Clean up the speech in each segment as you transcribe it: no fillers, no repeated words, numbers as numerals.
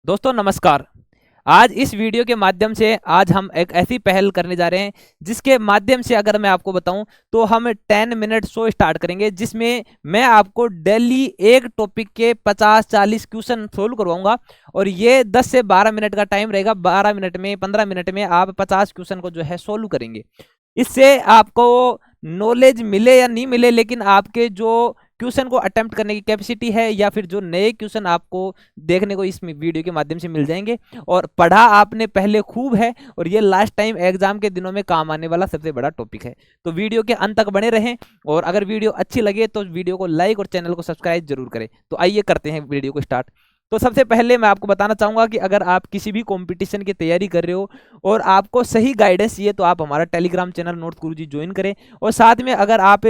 दोस्तों नमस्कार। आज इस वीडियो के माध्यम से आज हम एक ऐसी पहल करने जा रहे हैं जिसके माध्यम से अगर मैं आपको बताऊं तो हम 10 मिनट शो स्टार्ट करेंगे जिसमें मैं आपको डेली एक टॉपिक के 50-40 क्वेश्चन सोल्व करवाऊंगा और ये 10 से 12 मिनट का टाइम रहेगा। 12 मिनट में 15 मिनट में आप 50 क्वेश्चन को जो है सोल्व करेंगे। इससे आपको नॉलेज मिले या नहीं मिले, लेकिन आपके जो क्वेश्चन को अटेम्प्ट करने की कैपेसिटी है या फिर जो नए क्वेश्चन आपको देखने को इस वीडियो के माध्यम से मिल जाएंगे और पढ़ा आपने पहले खूब है और ये लास्ट टाइम एग्जाम के दिनों में काम आने वाला सबसे बड़ा टॉपिक है। तो वीडियो के अंत तक बने रहें और अगर वीडियो अच्छी लगे तो वीडियो को लाइक और चैनल को सब्सक्राइब जरूर करें। तो आइए करते हैं वीडियो को स्टार्ट। तो सबसे पहले मैं आपको बताना चाहूंगा कि अगर आप किसी भी कंपटीशन की तैयारी कर रहे हो और आपको सही गाइडेंस चाहिए तो आप हमारा टेलीग्राम चैनल नोट्स गुरुजी ज्वाइन करें। और साथ में अगर आप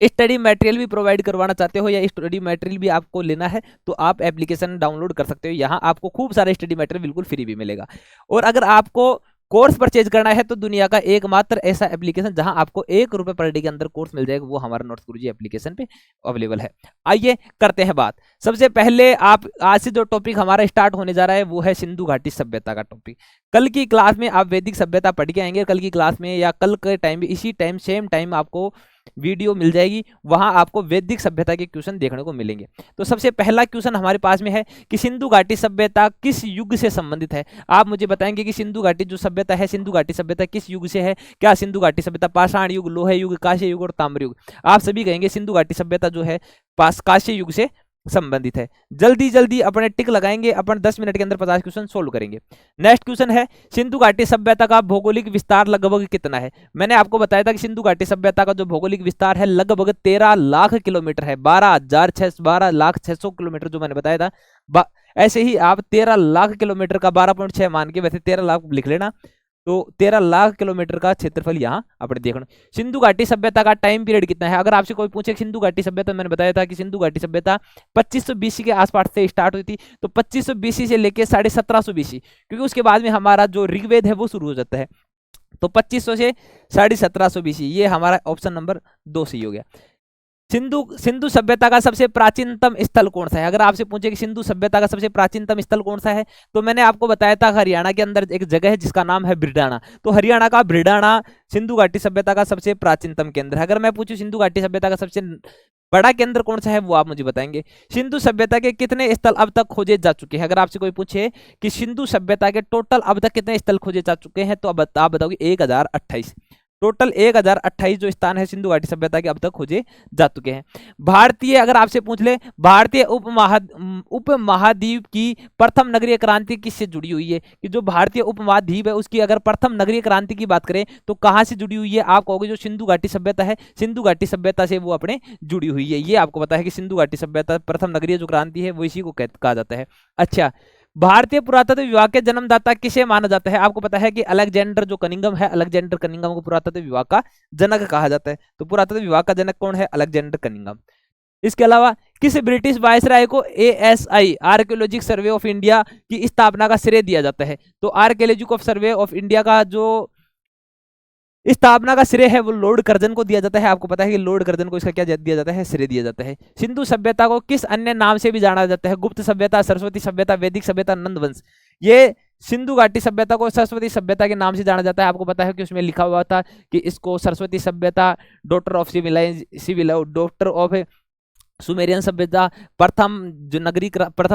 स्टडी मटेरियल भी प्रोवाइड करवाना चाहते हो या स्टडी मटेरियल भी आपको लेना है तो आप एप्लीकेशन डाउनलोड कर सकते हो। यहाँ आपको खूब सारा स्टडी मटेरियल बिल्कुल फ्री भी मिलेगा। और अगर आपको कोर्स परचेज करना है तो दुनिया का एकमात्र ऐसा एप्लीकेशन जहां आपको ₹1 पर डे के अंदर कोर्स मिल जाएगा, वो हमारा नोट्स गुरुजी एप्लीकेशन पे अवेलेबल है। आइए करते हैं बात। सबसे पहले आप आज से जो टॉपिक हमारा स्टार्ट होने जा रहा है वो है सिंधु घाटी सभ्यता का टॉपिक। कल की क्लास में आप वैदिक सभ्यता पढ़ के आएंगे, कल की क्लास में या कल के टाइम में इसी टाइम सेम टाइम आपको वीडियो मिल जाएगी, वहां आपको वैदिक सभ्यता के क्वेश्चन देखने को मिलेंगे। तो सबसे पहला क्वेश्चन हमारे पास में है कि सिंधु घाटी सभ्यता किस युग से संबंधित है। आप मुझे बताएंगे कि सिंधु घाटी जो सभ्यता है, सिंधु घाटी सभ्यता किस युग से है। क्या सिंधु घाटी सभ्यता पाषाण युग, लोहे युग, कांस्य युग और ताम्र युग। आप सभी कहेंगे सिंधु घाटी सभ्यता जो है कांस्य युग से संबंधित है। जल्दी जल्दी अपने टिक लगाएंगे, अपन 10 मिनट के अंदर 50 क्वेश्चन सोल्व करेंगे। नेक्स्ट क्वेश्चन है सिंधु घाटी सभ्यता का भौगोलिक विस्तार लगभग कितना है। मैंने आपको बताया था कि सिंधु घाटी सभ्यता का जो भौगोलिक विस्तार है लगभग 13 लाख किलोमीटर है। 12,600 किलोमीटर जो मैंने बताया था। ऐसे ही आप 13 लाख किलोमीटर का 12.6 मान के वैसे 13 लाख लिख लेना, तो 13 लाख किलोमीटर का क्षेत्रफल यहाँ अपने देखना। सिंधु घाटी सभ्यता का टाइम पीरियड कितना है। अगर आपसे कोई पूछे सिंधु घाटी सभ्यता, मैंने बताया था कि सिंधु घाटी सभ्यता 2500 बीसी के आसपास से स्टार्ट हुई थी। तो 2500 बीसी से लेके 1750 बीसी, क्योंकि उसके बाद में हमारा जो ऋग्वेद है वो शुरू हो जाता है। तो 2500 से 1750 बीसी, ये हमारा ऑप्शन नंबर 2 सही हो गया। सिंधु सभ्यता का सबसे प्राचीनतम स्थल कौन सा है। अगर आपसे पूछे कि सिंधु सभ्यता का सबसे प्राचीनतम स्थल कौन सा है, तो मैंने आपको बताया था हरियाणा के अंदर एक जगह है जिसका नाम है ब्रिडाना। तो हरियाणा का ब्रिडाना सिंधु घाटी सभ्यता का सबसे प्राचीनतम केंद्र है। अगर मैं पूछूं सिंधु घाटी सभ्यता का सबसे बड़ा केंद्र कौन सा है, वो आप मुझे बताएंगे। सिंधु सभ्यता के कितने स्थल अब तक खोजे जा चुके हैं। अगर आपसे कोई पूछे कि सिंधु सभ्यता के टोटल अब तक कितने स्थल खोजे जा चुके हैं, तो अब आप बताओगे 1028। टोटल 1028 जो स्थान है सिंधु घाटी सभ्यता के अब तक खोजे जा चुके हैं। भारतीय, अगर आपसे पूछ ले भारतीय उपमहाद्वीप की प्रथम नगरीय क्रांति किससे जुड़ी हुई है, कि जो भारतीय उपमहाद्वीप है उसकी अगर प्रथम नगरीय क्रांति की बात करें तो कहां से जुड़ी हुई है। आप कहोगे जो सिंधु घाटी सभ्यता है, सिंधु घाटी सभ्यता से वो अपने जुड़ी हुई है। ये आपको पता है कि सिंधु घाटी सभ्यता प्रथम नगरीय जो क्रांति है वो इसी को कहा जाता है। अच्छा, भारतीय पुरातत्व विभाग के जन्मदाता किसे माना जाता है। आपको पता है कि अलेक्जेंडर जो कनिंघम है, अलेक्जेंडर कनिंघम को पुरातत्व विभाग का जनक कहा जाता है। तो पुरातत्व विभाग का जनक कौन है, अलेक्जेंडर कनिंघम। इसके अलावा किस ब्रिटिश वायसराय को ASI archaeological survey of India की स्थापना का श्रेय दिया जाता है। तो आर्कियोलॉजिकल सर्वे ऑफ इंडिया का जो स्थापना का श्रेय है वो लॉर्ड कर्जन को दिया जाता है। आपको पता है कि लॉर्ड कर्जन को इसका क्या दिया जाता है, श्रेय दिया जाता है। सिंधु सभ्यता को किस अन्य नाम से भी जाना जाता है। गुप्त सभ्यता, सरस्वती सभ्यता, वैदिक सभ्यता, नंद वंश। ये सिंधु घाटी सभ्यता को सरस्वती सभ्यता के नाम से जाना जाता है। आपको पता है कि उसमें लिखा हुआ था कि इसको सरस्वती सभ्यता, daughter of civil, doctor of Sumerian सभ्यता, प्रथम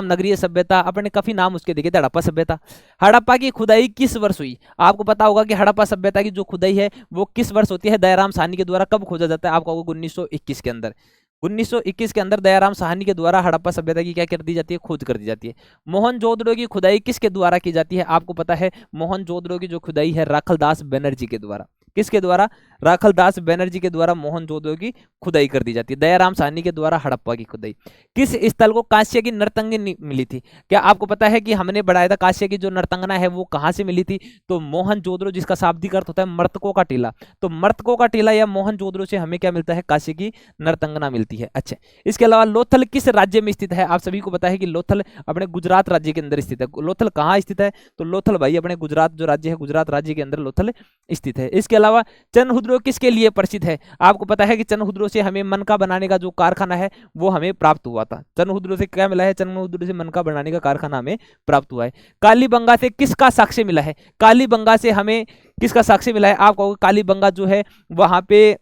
नगरीय सभ्यता, अपने काफी नाम उसके देखे थे। हड़प्पा सभ्यता। हड़प्पा की खुदाई किस वर्ष हुई। आपको पता होगा कि हड़प्पा सभ्यता की जो खुदाई है वो किस वर्ष होती है, दयाराम साहनी के द्वारा कब खोजा जाता है। आपको 1921 के अंदर। 1921 के अंदर दयाराम साहनी के द्वारा हड़प्पा सभ्यता की क्या कर दी जाती है, खोज कर दी जाती है। मोहनजोदड़ो की खुदाई किसके द्वारा की जाती है। आपको पता है मोहनजोदड़ो की जो खुदाई है राखलदास बनर्जी के द्वारा। किसके द्वारा, राखलदास बनर्जी के द्वारा मोहनजोदड़ो की खुदाई कर दी जाती है। दयाराम साहनी के द्वारा हड़प्पा की खुदाई। किस स्थल को कांस्य की नर्तंगी मिली थी। क्या आपको पता है कि हमने बढ़ाया था कांस्य की जो नर्तंगना है वो कहां से मिली थी, तो मोहनजोदड़ो, जिसका शाब्दिक अर्थ होता है मर्तकों का टीला। तो मर्तकों का टीला या मोहनजोदड़ो से हमें क्या मिलता है, कांस्य की नर्तंगना मिलती है। अच्छा, इसके अलावा लोथल किस राज्य में स्थित है। आप सभी को पता है कि लोथल अपने गुजरात राज्य के अंदर स्थित है। लोथल कहाँ स्थित है, तो लोथल भाई अपने गुजरात जो राज्य है, गुजरात राज्य के अंदर लोथल स्थित है। इसके अलावा अलावा चनहुद्रो किसके लिए प्रसिद्ध है? आपको पता है कि चनहुद्रो से हमें मनका बनाने का जो कारखाना है वो हमें प्राप्त हुआ था। चनहुद्रो से क्या मिला है? चनहुद्रो से मनका बनाने का कारखाना हमें प्राप्त हुआ है। कालीबंगा से किसका साक्ष्य मिला है? कालीबंगा से हमें किसका साक्ष्य मिला है? आप कहोगे कालीबंगा जो है वहां पे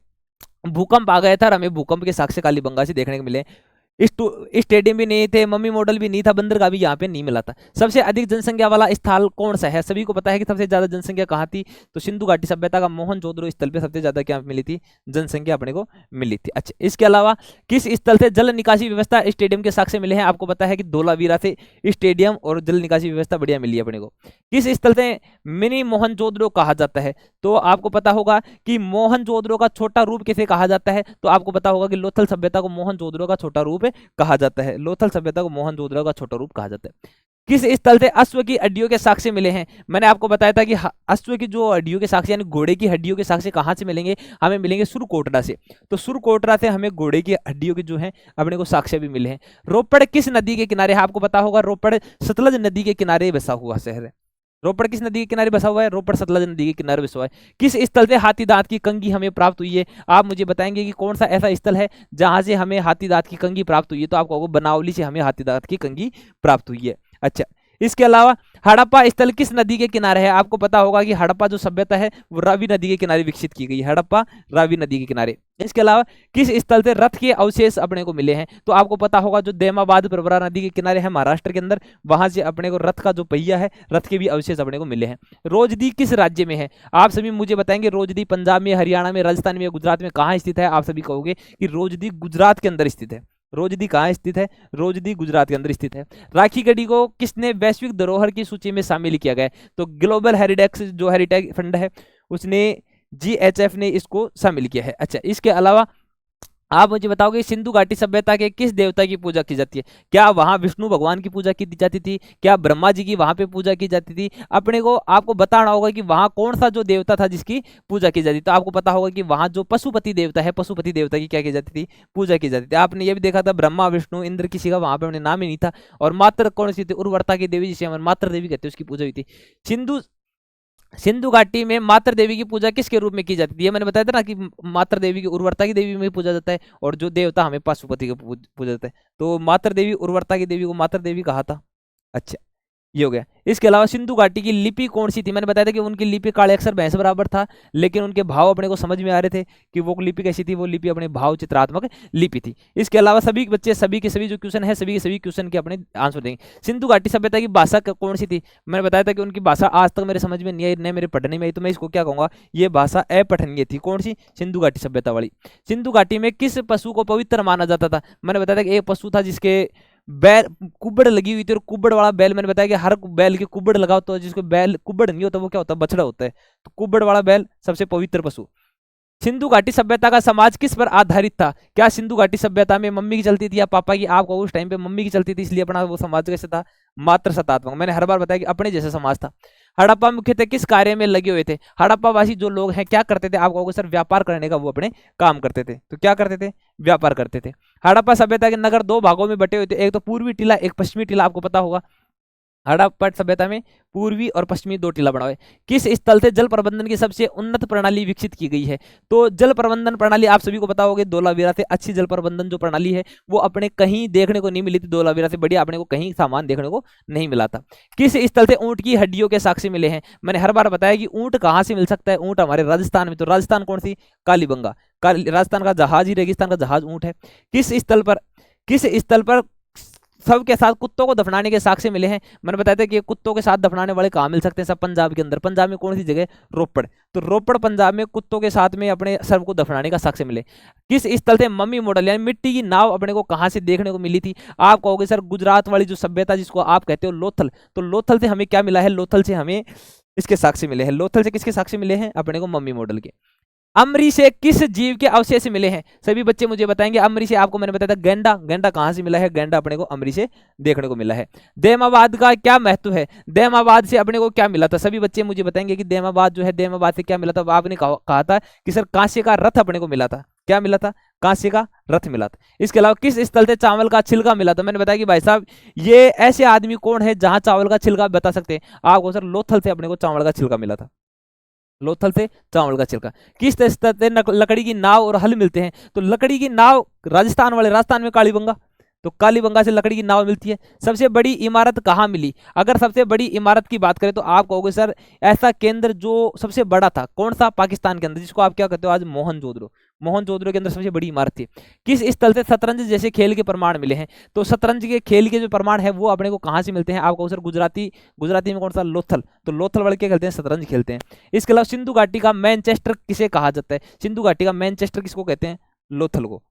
भूकंप आ गया था और हमें भूकंप के साक्ष्य कालीबंगा से देखने को मिले। स्टेडियम भी नहीं थे, मम्मी मॉडल भी नहीं था, बंदरगाह भी यहाँ पे नहीं मिला था। सबसे अधिक जनसंख्या वाला स्थल कौन सा है? सभी को पता है कि सबसे ज्यादा जनसंख्या कहाँ थी? तो सिंधु घाटी सभ्यता का मोहनजोदड़ो स्थल पे सबसे ज्यादा क्या मिली थी? जनसंख्या अपने को मिली थी। अच्छा, इसके अलावा किस स्थल से जल निकासी व्यवस्था स्टेडियम के साक्ष्य मिले हैं? आपको पता है कि धोलावीरा से स्टेडियम और जल निकासी व्यवस्था बढ़िया मिली है अपने को। किस स्थल से मिनी मोहनजोदड़ो कहा जाता है? तो आपको पता होगा कि मोहनजोदड़ो का छोटा रूप किसे कहा जाता है? तो आपको पता होगा कि लोथल सभ्यता को मोहनजोदड़ो का छोटा रूप कहा जाता है। लोथल सभ्यता को मोहनजोदड़ो का छोटा रूप कहा जाता है। किस स्थल से अश्व की हड्डियों के साक्ष्य मिले हैं? मैंने आपको बताया था कि अश्व की जो हड्डियों के साक्ष्य यानी घोड़े की हड्डियों के साक्ष्य कहां से मिलेंगे? हमें मिलेंगे सुरकोटरा से। तो सुरकोटरा से हमें घोड़े की हड्डियों के जो है अपने को साक्ष्य भी मिले हैं। रोपड़ किस नदी के किनारे है? आपको पता होगा रोपड़ सतलज नदी के किनारे बसा हुआ शहर है। रोपड़ किस नदी के किनारे बसा हुआ है? रोपड़ सतलज नदी के किनारे बसा हुआ है। किस स्थल से हाथी दांत की कंघी हमें प्राप्त हुई है? आप मुझे बताएंगे कि कौन सा ऐसा स्थल है जहां से हमें हाथी दांत की कंघी प्राप्त हुई है? तो आपको बनावली से हमें हाथी दांत की कंघी प्राप्त हुई है। अच्छा, इसके अलावा हड़प्पा स्थल किस नदी के किनारे है? आपको पता होगा कि हड़प्पा जो सभ्यता है वो रावी नदी के किनारे विकसित की गई है। हड़प्पा रावी नदी के किनारे। इसके अलावा किस स्थल से रथ के अवशेष अपने को मिले हैं? तो आपको पता होगा जो देमाबाद प्रवरा नदी के किनारे है महाराष्ट्र के अंदर, वहां से अपने को रथ का जो पहिया है, रथ के भी अवशेष अपने को मिले हैं। रोजदी किस राज्य में है? आप सभी मुझे बताएंगे रोजदी पंजाब में, हरियाणा में, राजस्थान में, गुजरात में कहाँ स्थित है? आप सभी कहोगे कि रोजदी गुजरात के अंदर स्थित है। रोजदी कहाँ स्थित है? रोजदी गुजरात के अंदर स्थित है। राखी गढ़ी को किसने वैश्विक धरोहर की सूची में शामिल किया गया? तो ग्लोबल हेरिटेज जो हेरिटेज फंड है उसने GHF ने इसको शामिल किया है। अच्छा, इसके अलावा आप मुझे बताओगे सिंधु घाटी सभ्यता के किस देवता की पूजा की जाती है? क्या वहां विष्णु भगवान की पूजा की जाती थी? क्या ब्रह्मा जी की वहां पे पूजा की जाती थी? अपने को आपको बताना होगा कि वहां कौन सा जो देवता था जिसकी पूजा की जाती थी। तो आपको पता होगा कि वहां जो पशुपति देवता है, पशुपति देवता की क्या की जाती थी? पूजा की जाती थी। आपने ये भी देखा था ब्रह्मा विष्णु इंद्र किसी का वहां पे नाम ही नहीं था। और मात्र कौन सी थी? उर्वरता की देवी जिसे हम मात्र देवी कहते हैं, उसकी पूजा हुई थी। सिंधु घाटी में मात्र देवी की पूजा किसके रूप में की जाती है? मैंने बताया था ना कि मात्र देवी की उर्वरता की देवी में पूजा जाता है और जो देवता हमें पशुपति को पूजा जाता है। तो मात्र देवी उर्वरता की देवी को मात्र देवी कहा था। अच्छा, ये हो गया। इसके अलावा सिंधु घाटी की लिपि कौन सी थी? मैंने बताया था कि उनकी लिपि काले अक्षर भैंस बराबर था, लेकिन उनके भाव अपने को समझ में आ रहे थे कि वो लिपि कैसी थी। वो लिपि अपने भाव चित्रात्मक लिपि थी। इसके अलावा सभी बच्चे सभी के सभी जो क्वेश्चन है सभी के सभी क्वेश्चन के अपने आंसर देंगे। सिंधु घाटी सभ्यता की भाषा कौन सी थी? मैंने बताया था कि उनकी भाषा आज तक मेरे समझ में नहीं आई, न मेरे पढ़ने में आई, तो मैं इसको क्या कहूंगा? ये भाषा अपठनीय थी। कौन सी? सिंधु घाटी सभ्यता वाली। सिंधु घाटी में किस पशु को पवित्र माना जाता था? मैंने बताया था कि एक पशु था जिसके बैल कुबड़ लगी हुई थी, और कुबड़ वाला बैल, मैंने बताया कि हर बैल की कुबड़ लगाओ तो जिसको बैल कुबड़ नहीं होता वो क्या होता है? बछड़ा होता है। तो कुबड़ वाला बैल सबसे पवित्र पशु। सिंधु घाटी सभ्यता का समाज किस पर आधारित था? क्या सिंधु घाटी सभ्यता में मम्मी की चलती थी या पापा की? आपको उस टाइम पे मम्मी की चलती थी, इसलिए अपना वो समाज कैसे था? मात्र सत्तात्मक। मैंने हर बार बताया कि अपने जैसा समाज था। हड़प्पा मुख्यतः किस कार्य में लगे हुए थे? हड़प्पा वासी जो लोग हैं क्या करते थे? आप कहोगे सर व्यापार करने का वो अपने काम करते थे। तो क्या करते थे? व्यापार करते थे। हड़प्पा सभ्यता के नगर दो भागों में बटे हुए थे, एक तो पूर्वी टीला, एक पश्चिमी टीला। आपको पता होगा हड़प्पा सभ्यता में पूर्वी और पश्चिमी दो टीला बना हुआ है। किस स्थल से जल प्रबंधन की सबसे उन्नत प्रणाली विकसित की गई है? तो जल प्रबंधन प्रणाली आप सभी को पता होगा धोलावीरा से अच्छी जल प्रबंधन जो प्रणाली है वो अपने कहीं देखने को नहीं मिली थी। धोलावीरा से बढ़िया अपने को कहीं सामान देखने को नहीं मिला था। किस स्थल से ऊंट की हड्डियों के साक्ष्य मिले हैं? मैंने हर बार बताया कि ऊंट कहां से मिल सकता है? ऊंट हमारे राजस्थान में। तो राजस्थान कौन सी? कालीबंगा। राजस्थान का जहाज ही रेगिस्तान का जहाज ऊंट है। किस स्थल पर सबके साथ कुत्तों को दफनाने के साक्ष्य मिले हैं? मैंने बताया था कि कुत्तों के साथ दफनाने वाले कहाँ मिल सकते हैं? सब पंजाब के अंदर। पंजाब में कौन सी जगह? रोपड़। तो रोपड़ पंजाब में कुत्तों के साथ में अपने सर्व को दफनाने का साक्ष्य मिले। किस स्थल से मम्मी मॉडल यानी मिट्टी की नाव अपने को कहाँ से देखने को मिली थी? आप कहोगे सर गुजरात वाली जो सभ्यता जिसको आप कहते हो लोथल। तो लोथल से हमें क्या मिला है? लोथल से हमें इसके साक्ष्य मिले हैं। लोथल से किसके साक्ष्य मिले हैं? अपने को मम्मी मॉडल के। अमरी से किस जीव के अवशेष मिले हैं? सभी बच्चे मुझे बताएंगे। अमरी से आपको मैंने बताया था गेंडा। गेंडा कहां से मिला है? गेंडा अपने को अमरी से देखने को मिला है। देमाबाद का क्या महत्व है? देमाबाद से अपने को क्या मिला था? सभी बच्चे मुझे बताएंगे कि देमाबाद जो है देमाबाद से क्या मिला था? आपने कहा था कि सर कांसे का रथ अपने को मिला था। क्या मिला था? कांसे का रथ मिला था। इसके अलावा किस स्थल से चावल का छिलका मिला था? मैंने बताया कि भाई साहब ये ऐसे आदमी कौन है जहां चावल का छिलका बता सकते हैं? आपको सर लोथल से अपने को चावल का छिलका मिला था। लोथल से चावल का छिलका। किस स्तर से लकड़ी की नाव और हल मिलते हैं? तो लकड़ी की नाव राजस्थान वाले, राजस्थान में कालीबंगा, तो कालीबंगा से लकड़ी की नाव मिलती है। सबसे बड़ी इमारत कहाँ मिली? अगर सबसे बड़ी इमारत की बात करें तो आप कहोगे सर ऐसा केंद्र जो सबसे बड़ा था कौन सा? पाकिस्तान के अंदर, जिसको आप क्या कहते हो आज मोहनजोदड़ो। मोहनजोदड़ो के अंदर सबसे बड़ी इमारत थी। किस स्थल से शतरंज जैसे खेल के प्रमाण मिले हैं? तो शतरंज के खेल के जो प्रमाण है वो अपने को कहाँ से मिलते हैं? आप कहो सर गुजराती, गुजराती में कौन सा? लोथल। तो लोथल वाले क्या खेलते हैं? शतरंज खेलते हैं। इसके अलावा सिंधु घाटी का मैनचेस्टर किसे कहा जाता है? सिंधु घाटी का मैनचेस्टर किसको कहते हैं? लोथल को।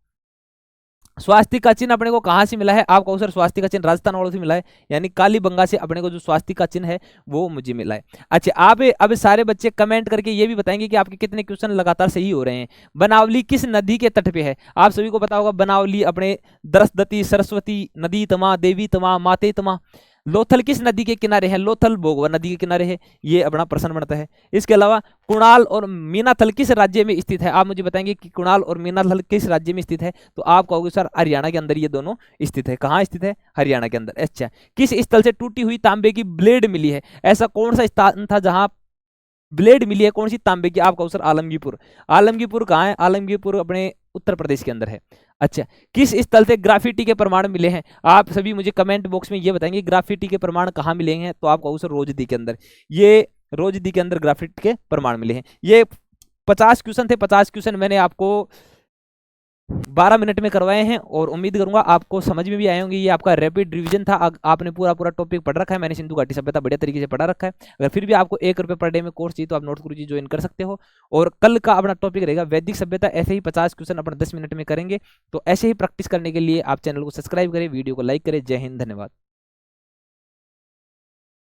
स्वास्तिक का चिन्ह अपने को कहाँ से मिला है? आप कहो सर स्वास्तिक का चिन्ह राजस्थान वालों से मिला है, यानी कालीबंगा से अपने को जो स्वास्तिक का चिन्ह है वो मुझे मिला है। अच्छा, आप अब सारे बच्चे कमेंट करके ये भी बताएंगे कि आपके कितने क्वेश्चन लगातार सही हो रहे हैं। बनावली किस नदी के तट पे है? आप सभी को पता होगा बनावली अपने दरसदती, सरस्वती नदी तमा, देवी तमा, माते तमा। लोथल किस नदी के किनारे है? लोथल भोगवा नदी के किनारे है। ये अपना प्रश्न बनता है। इसके अलावा कुणाल और मीनाथल किस राज्य में स्थित है? आप मुझे बताएंगे कि कुणाल और मीनाथल किस राज्य में स्थित है? तो आप कहोगे सर हरियाणा के अंदर ये दोनों स्थित है। कहाँ स्थित है? हरियाणा के अंदर। अच्छा, किस स्थल से टूटी हुई तांबे की ब्लेड मिली है? ऐसा कौन सा स्थान था जहां ब्लेड मिली है? कौन सी तांबे की? आप कहो सर आलमगीरपुर। आलमगीरपुर कहाँ है? आलमगीरपुर अपने उत्तर प्रदेश के अंदर है। अच्छा, किस स्थल से ग्राफिटी के प्रमाण मिले हैं? आप सभी मुझे कमेंट बॉक्स में ये बताएंगे ग्राफिटी के प्रमाण कहाँ मिले हैं? तो आप कहो सर रोजदी के अंदर। ये रोजदी के अंदर ग्राफिटी के प्रमाण मिले हैं। ये 50 क्वेश्चन थे। 50 क्वेश्चन मैंने आपको 12 मिनट में करवाए हैं और उम्मीद करूंगा आपको समझ में भी आए होंगे। ये आपका रैपिड रिवीजन था। आपने पूरा टॉपिक पढ़ रखा है। मैंने सिंधु घाटी सभ्यता बढ़िया तरीके से पढ़ा रखा है। अगर फिर भी आपको ₹1 पर डे में कोर्स चाहिए तो आप नोट्स गुरुजी ज्वाइन कर सकते हो। और कल का अपना टॉपिक रहेगा वैदिक सभ्यता। ऐसे ही 50 क्वेश्चन अपना 10 मिनट में करेंगे। तो ऐसे ही प्रैक्टिस करने के लिए आप चैनल को सब्सक्राइब करें, वीडियो को लाइक करें। जय हिंद, धन्यवाद।